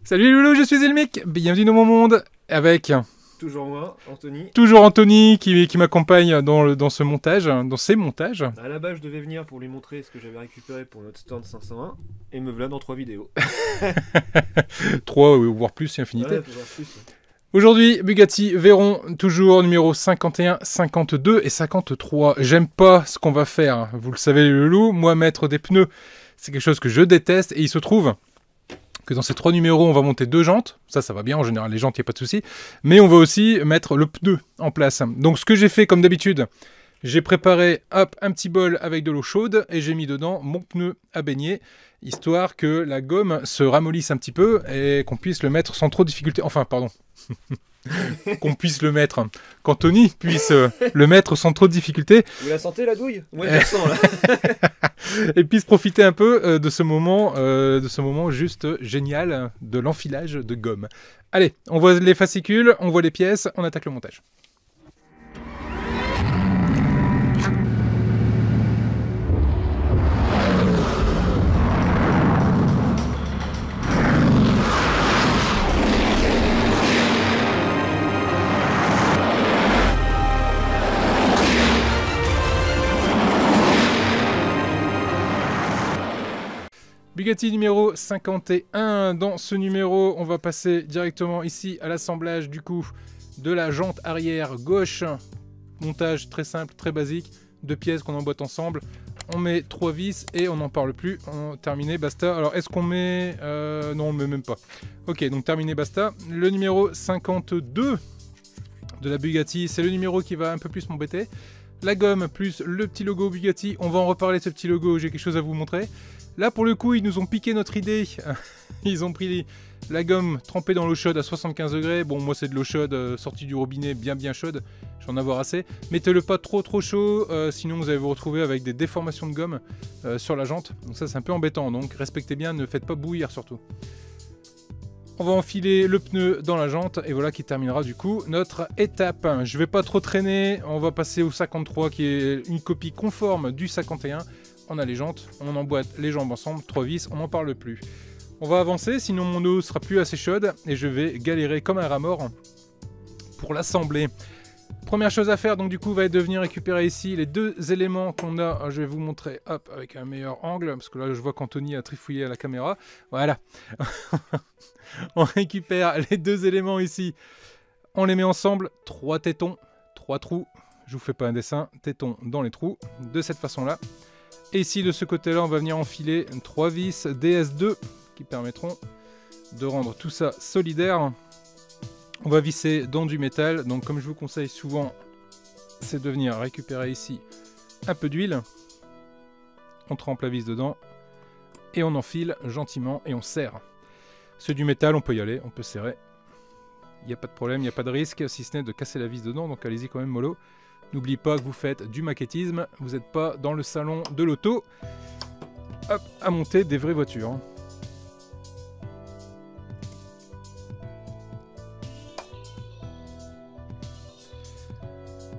Salut Loulou, je suis Zelmic, bienvenue dans mon monde avec Toujours moi, Anthony. toujours Anthony qui m'accompagne dans ce montage, dans ces montages. À la base, je devais venir pour lui montrer ce que j'avais récupéré pour notre stand 501 et me voilà dans 3 vidéos. 3 voire plus, infinité. Ouais, toujours plus. Aujourd'hui, Bugatti Veyron, toujours numéro 51, 52 et 53. J'aime pas ce qu'on va faire, vous le savez Loulou, moi mettre des pneus, c'est quelque chose que je déteste et il se trouve que dans ces 3 numéros, on va monter 2 jantes. Ça va bien, en général, les jantes, il n'y a pas de souci. Mais on va aussi mettre le pneu en place. Donc, ce que j'ai fait, comme d'habitude, j'ai préparé hop, un petit bol avec de l'eau chaude et j'ai mis dedans mon pneu à baigner, histoire que la gomme se ramollisse un petit peu et qu'on puisse le mettre sans trop de difficulté. Enfin, pardon. Qu'on puisse le mettre, qu'Anthony puisse le mettre sans trop de difficulté. Vous la sentez la douille? Moi je la sens là. Et puisse profiter un peu de ce moment juste génial de l'enfilage de gomme. Allez, on voit les fascicules, on voit les pièces, on attaque le montage. Bugatti numéro 51. Dans ce numéro, on va passer directement ici à l'assemblage du coup de la jante arrière gauche. Montage très simple, très basique. 2 pièces qu'on emboîte ensemble. On met 3 vis et on n'en parle plus. On terminé, basta. Alors est-ce qu'on met... non, on ne met même pas. Ok, donc terminé, basta. Le numéro 52 de la Bugatti, c'est le numéro qui va un peu plus m'embêter. La gomme plus le petit logo Bugatti. On va en reparler de ce petit logo, j'ai quelque chose à vous montrer. Là, pour le coup, ils nous ont piqué notre idée. Ils ont pris la gomme trempée dans l'eau chaude à 75 degrés. Bon, moi, c'est de l'eau chaude sortie du robinet, bien chaude. Je vais en avoir assez. Mettez-le pas trop chaud, sinon vous allez vous retrouver avec des déformations de gomme sur la jante. Donc ça, c'est un peu embêtant. Donc respectez bien, ne faites pas bouillir surtout. On va enfiler le pneu dans la jante et voilà qui terminera du coup notre étape. Je vais pas trop traîner. On va passer au 53 qui est une copie conforme du 51. On a les jantes, on emboîte les jambes ensemble, 3 vis, on n'en parle plus. On va avancer, sinon mon eau sera plus assez chaude et je vais galérer comme un rat mort pour l'assembler. Première chose à faire, donc du coup, va être de venir récupérer ici les 2 éléments qu'on a. Je vais vous montrer, hop, avec un meilleur angle, parce que là, je vois qu'Anthony a trifouillé à la caméra. Voilà. On récupère les 2 éléments ici. On les met ensemble, 3 tétons, 3 trous. Je vous fais pas un dessin, tétons dans les trous, de cette façon-là. Et ici, de ce côté-là, on va venir enfiler 3 vis DS2 qui permettront de rendre tout ça solidaire. On va visser dans du métal. Donc, comme je vous conseille souvent, c'est de venir récupérer ici un peu d'huile. On trempe la vis dedans et on enfile gentiment et on serre. C'est du métal, on peut y aller, on peut serrer. Il n'y a pas de problème, il n'y a pas de risque, si ce n'est de casser la vis dedans. Donc, allez-y quand même mollo. N'oubliez pas que vous faites du maquettisme, vous n'êtes pas dans le salon de l'auto à monter des vraies voitures.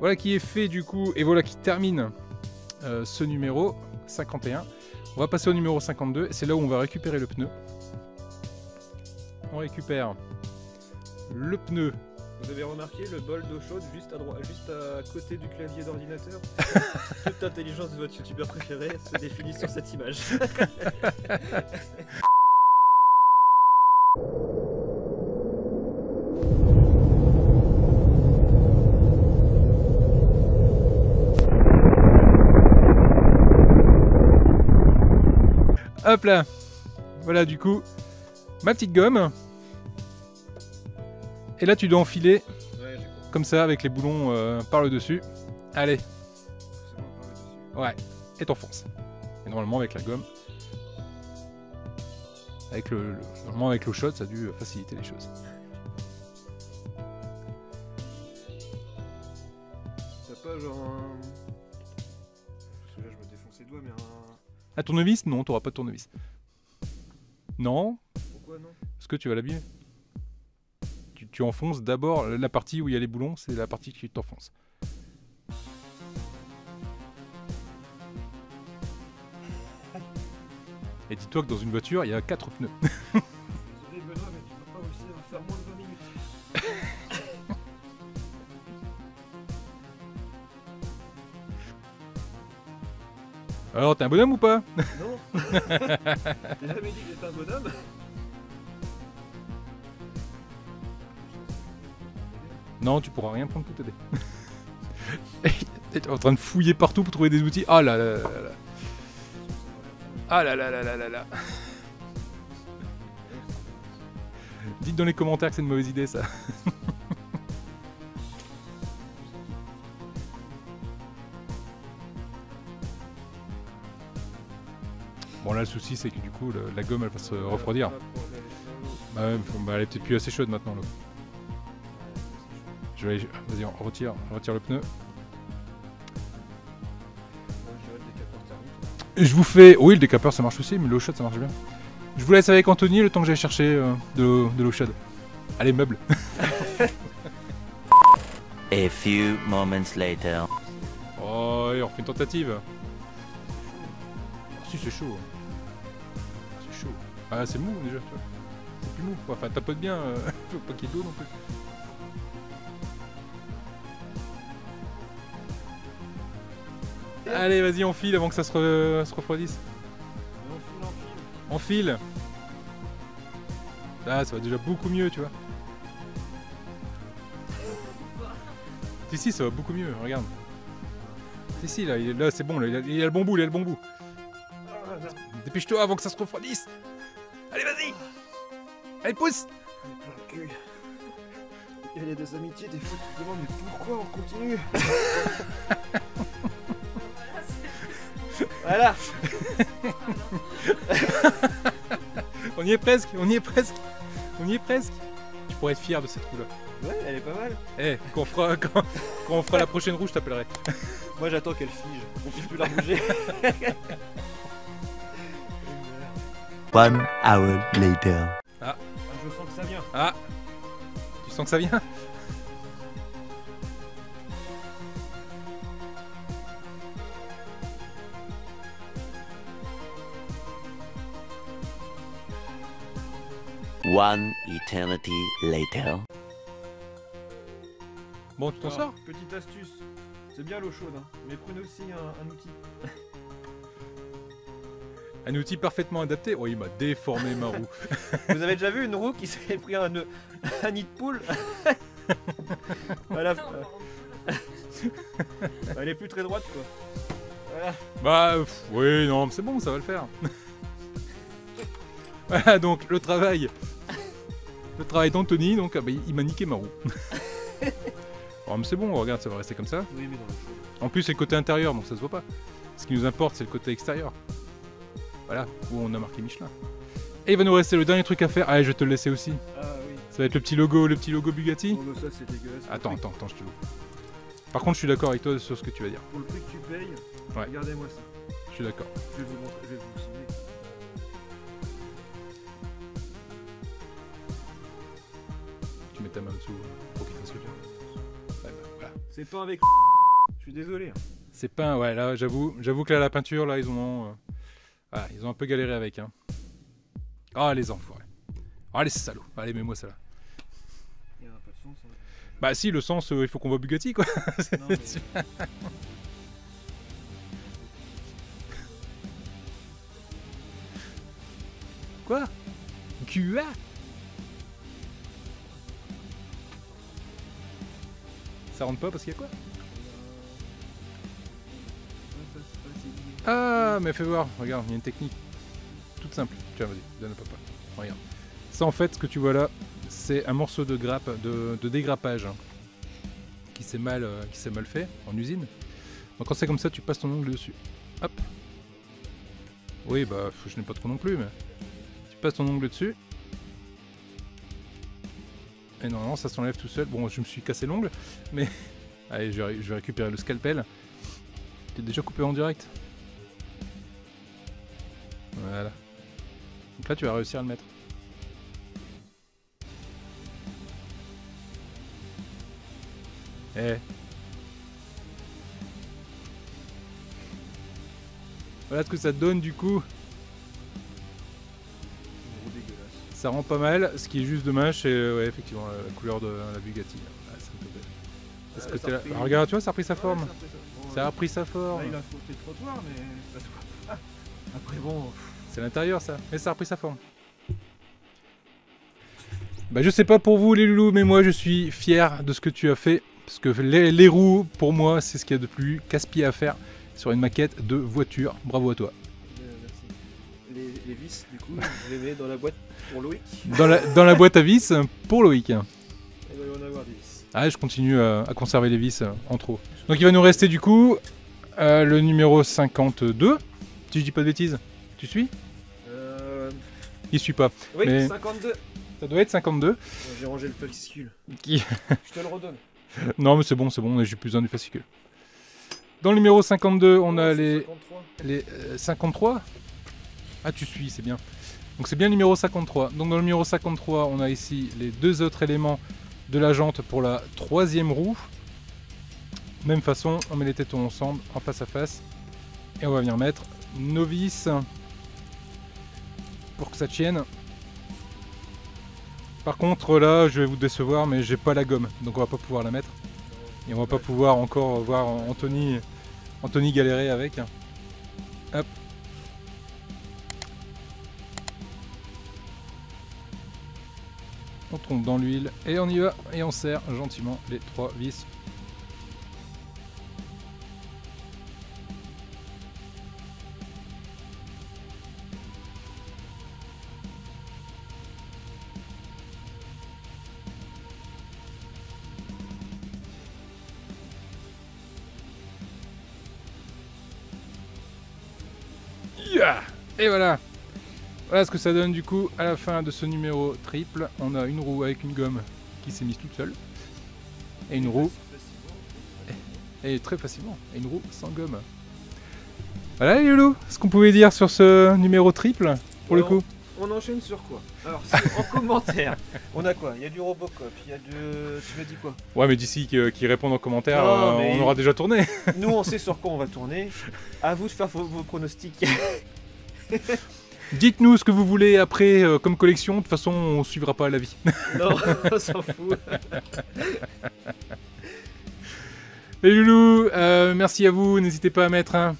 Voilà qui est fait du coup, et voilà qui termine ce numéro 51. On va passer au numéro 52, et c'est là où on va récupérer le pneu. On récupère le pneu. Vous avez remarqué le bol d'eau chaude juste à droite, juste à côté du clavier d'ordinateur? Toute l'intelligence de votre youtubeur préféré se définit sur cette image. Hop là. Voilà du coup ma petite gomme. Et là tu dois enfiler comme ça avec les boulons par le dessus. Allez. Ouais. Et t'enfonces. Et normalement avec la gomme. Avec normalement avec l'eau chaude ça a dû faciliter les choses. T'as pas genre un... Parce que là je me défonce les doigts mais un... Un tournevis? Non, t'auras pas de tournevis. Non. Pourquoi non? Parce que tu vas l'abîmer. Tu enfonces d'abord la partie où il y a les boulons, c'est la partie que tu t'enfonces. Et dis-toi que dans une voiture, il y a 4 pneus. Désolé Benoît, mais tu faire moins de 20 minutes. Alors, t'es un bonhomme ou pas? Non. J'ai jamais dit que j'étais un bonhomme. Non, tu pourras rien prendre pour t'aider. T'es en train de fouiller partout pour trouver des outils. Ah là là là là. Ah là là là là là là. Dites dans les commentaires que c'est une mauvaise idée ça. Bon là le souci c'est que du coup la gomme elle va se refroidir. Bah ouais, elle est peut-être plus assez chaude maintenant là. Je vais aller... Vas-y, on retire le pneu. Et je vous fais... Oui le décapeur ça marche aussi mais l'eau chaude ça marche bien. Je vous laisse avec Anthony le temps que j'aille chercher de l'eau chaude. Allez meuble. A few moments later. Oh et on refait une tentative. Si c'est chaud. C'est chaud. Ah c'est mou déjà tu vois. C'est plus mou. Enfin tapote bien, faut pas qu'il y ait de l'eau non plus. Allez vas-y on file avant que ça se refroidisse. On file. Ah ça va déjà beaucoup mieux tu vois. Si ça va beaucoup mieux, regarde. Si là, là c'est bon, là, il a le bon bout, Dépêche-toi avant que ça se refroidisse. Allez vas-y. Allez pousse. Il y a des amitiés, des fois tu te demandes mais pourquoi on continue. Voilà. On y est presque. Tu pourrais être fier de cette roue là. Ouais, elle est pas mal. Eh, quand on fera la prochaine roue, je t'appellerai. Moi j'attends qu'elle fige, on puisse plus la bouger. 1 hour later. Ah, je sens que ça vient. Ah, tu sens que ça vient? One eternity later. Bon, tu t'en sors? Petite astuce, c'est bien l'eau chaude, hein, mais prenez aussi un outil. Un outil parfaitement adapté. Oh, il m'a déformé ma roue. Vous avez déjà vu une roue qui s'est pris un nid de poule? Voilà. Elle est plus très droite quoi. Voilà. Bah, oui, non, c'est bon, ça va le faire. Voilà, donc le travail d'Anthony, donc bah, il m'a niqué ma roue. Oh, mais c'est bon, regarde, ça va rester comme ça. Oui, mais dans le chaud. En plus, c'est le côté intérieur, donc ça se voit pas. Ce qui nous importe, c'est le côté extérieur. Voilà, où on a marqué Michelin. Et il va nous rester le dernier truc à faire. Allez, je vais te le laisser aussi. Ah oui. Ça va être le petit logo Bugatti. Oh, bah, ça c'est dégueulasse. Attends, je te l'ouvre. Par contre, je suis d'accord avec toi sur ce que tu vas dire. Pour le prix que tu payes, Ouais. regardez-moi ça. Je suis d'accord. Je vais vous montrer, je vais vous signer. Tu mets ta main dessous pour qu'il fasse le bien. Ouais, bah, voilà. C'est pas avec. Je suis désolé. C'est pas, ouais, là, j'avoue que là, la peinture, là, ils ont un peu galéré avec, hein. Ah, les enfoirés. Ah, les salauds. Allez, mets-moi ça là. Il n'y a pas de sens. Hein. Bah, si, le sens, il faut qu'on voit Bugatti, quoi. Non, mais... Quoi? QA? Ça rentre pas parce qu'il y a quoi? Ah, mais fais voir, regarde, il y a une technique toute simple. Tiens, vas-y, donne à papa. Regarde. Ça, en fait, ce que tu vois là, c'est un morceau de grappe, de dégrappage hein, qui s'est mal fait en usine. Donc, quand c'est comme ça, tu passes ton ongle dessus. Hop. Oui, bah, je n'ai pas trop non plus, mais tu passes ton ongle dessus. Et normalement, ça s'enlève tout seul. Bon, je me suis cassé l'ongle, mais allez, je vais récupérer le scalpel. T'es déjà coupé en direct. Voilà. Donc là, tu vas réussir à le mettre. Eh. Voilà ce que ça donne du coup. Ça rend pas mal. Ce qui est juste dommage, c'est ouais, effectivement la couleur de la Bugatti. Ah, c'est un peu bête. De ce Ouais, côté-là. ça a pris- Ah, regarde, tu vois, ça a repris sa Ouais, forme. ça a pris sa- bon, Ça a repris sa forme. là, il a fauté le trottoir, mais ça se voit pas. Après, bon. C'est l'intérieur ça, mais ça a repris sa forme. Bah je sais pas pour vous les loulous, mais moi je suis fier de ce que tu as fait. Parce que les roues, pour moi, c'est ce qu'il y a de plus casse-pied à faire sur une maquette de voiture. Bravo à toi. Merci. Les vis, du coup, je les mets dans la boîte pour Loïc. Dans la boîte à vis pour Loïc. Il va y en avoir des vis. Ah, je continue à conserver les vis en trop. Donc il va nous rester du coup le numéro 52. Si je dis pas de bêtises, tu suis? Il suit pas. Oui, Mais- 52. Ça doit être 52. J'ai rangé le fascicule. Qui... Je te le redonne. Non mais c'est bon, j'ai plus besoin du fascicule. Dans le numéro 52, on a Oh, c'est les 53. 53. Ah tu suis, c'est bien. Donc c'est bien le numéro 53. Donc dans le numéro 53, on a ici les deux autres éléments de la jante pour la troisième roue. Même façon, on met les tétons ensemble, en face à face. Et on va venir mettre nos vis pour que ça tienne. Par contre là, je vais vous décevoir, mais j'ai pas la gomme, donc on va pas pouvoir la mettre. Et on va pas pouvoir encore voir Anthony galérer avec. Hop. On trompe dans l'huile et on y va. Et on serre gentiment les trois vis. Yeah. Et voilà. Voilà ce que ça donne du coup à la fin de ce numéro triple. On a une roue avec une gomme qui s'est mise toute seule. Et une roue, et très facilement, et une roue sans gomme. Voilà les loulous, ce qu'on pouvait dire sur ce numéro triple, pour le coup. On enchaîne sur quoi? Alors, en commentaire, on a quoi? Il y a du Robocop, il y a de... Tu m'as dit quoi? Ouais mais d'ici qu'ils répondent en commentaire, Non, mais- on aura déjà tourné. Nous, on sait sur quoi on va tourner. À vous de faire vos pronostics. Dites-nous ce que vous voulez après comme collection, de toute façon on suivra pas la vie. Non, on s'en fout. Les loulous, merci à vous, n'hésitez pas à mettre un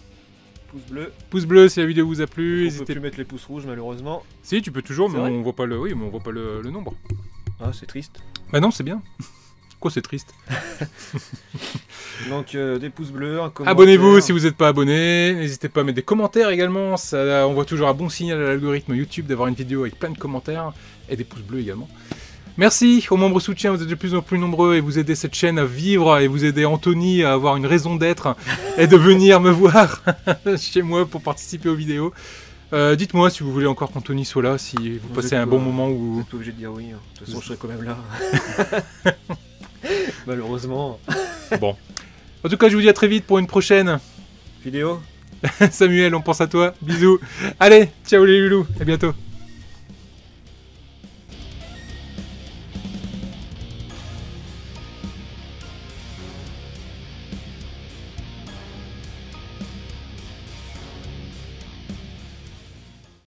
Pouce bleu. pouce bleu si la vidéo vous a plu. On peut N'hésitez plus mettre les pouces rouges, malheureusement. Si tu peux toujours, mais C'est vrai on voit pas le, oui, mais on voit pas le nombre. Ah, c'est triste. Bah non, c'est bien. Quoi, c'est triste. Donc, des pouces bleus, un commentaire. Abonnez-vous si vous n'êtes pas abonné. N'hésitez pas à mettre des commentaires également. Ça envoie toujours un bon signal à l'algorithme YouTube d'avoir une vidéo avec plein de commentaires et des pouces bleus également. Merci aux membres soutiens, vous êtes de plus en plus nombreux et vous aidez cette chaîne à vivre et vous aidez Anthony à avoir une raison d'être et de venir me voir chez moi pour participer aux vidéos. Dites-moi si vous voulez encore qu'Anthony soit là, si vous Vous passez êtes un bon pas- moment Vous où... êtes obligé de dire oui. Hein. De toute façon, je serai quand même là. Malheureusement. Bon. En tout cas, je vous dis à très vite pour une prochaine. Vidéo. Samuel, on pense à toi. Bisous. Allez, ciao les loulous. À bientôt.